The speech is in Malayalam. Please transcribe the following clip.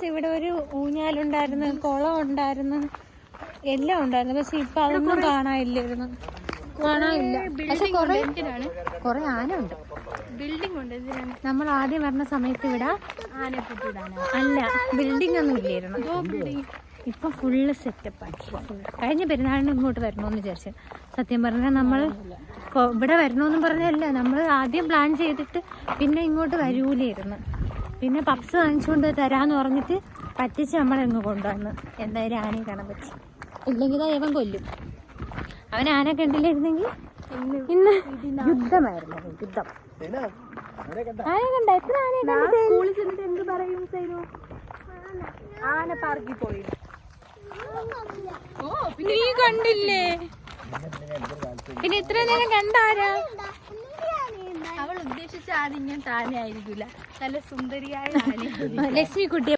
ഫ്രണ്ട്സ് ഇവിടെ ഒരു ഊഞ്ഞാലുണ്ടായിരുന്നു, കുളം ഉണ്ടായിരുന്നു, എല്ലാം ഉണ്ടായിരുന്നു. പക്ഷെ ഇപ്പൊ അതൊന്നും കാണാനില്ലായിരുന്നു. പക്ഷെ കൊറേ ആന ഉണ്ട്. ബിൽഡിംഗ് ഉണ്ട്. നമ്മൾ ആദ്യം വരുന്ന സമയത്ത് ഇവിടെ അല്ല ബിൽഡിംഗ് ഒന്നും ഇല്ലായിരുന്നു. ഇപ്പൊ ഫുള്ള് സെറ്റപ്പ് ആക്കി. കഴിഞ്ഞ പെരുന്നാളിന് ഇങ്ങോട്ട് വരണമെന്ന് വിചാരിച്ചു. സത്യം പറഞ്ഞാൽ നമ്മൾ ഇവിടെ വരണമെന്നും പറഞ്ഞല്ല, നമ്മൾ ആദ്യം പ്ലാൻ ചെയ്തിട്ട് പിന്നെ ഇങ്ങോട്ട് വരൂലായിരുന്നു. പിന്നെ പപ്സ് വാങ്ങിച്ചുകൊണ്ട് തരാന്ന് പറഞ്ഞിട്ട് പറ്റിച്ച് നമ്മളെങ്ങ് കൊണ്ടുവന്ന്. എന്തായാലും ആനയെ കാണാൻ പറ്റി. ഇല്ലെങ്കിൽ അവൻ കൊല്ലും. അവൻ ആന കണ്ടില്ലായിരുന്നെങ്കിൽ ഇന്ന് യുദ്ധമായിരുന്നു. യുദ്ധം. ആന കണ്ട? എത്ര ആനയെ സ്കൂളിൽ ചെന്നിട്ട് എന്ത് പറയും സൈനു? ആന പാർക്കിൽ പോയി. നീ കണ്ടില്ലേ? പിന്നെ ഇത്ര നേരം കണ്ടാരാ? അവൾ ഉദ്ദേശിച്ച ആന ഇങ്ങനെ താനെ ആയിരിക്കില്ല, നല്ല സുന്ദരിയായ ആന. ലക്ഷ്മി കുട്ടി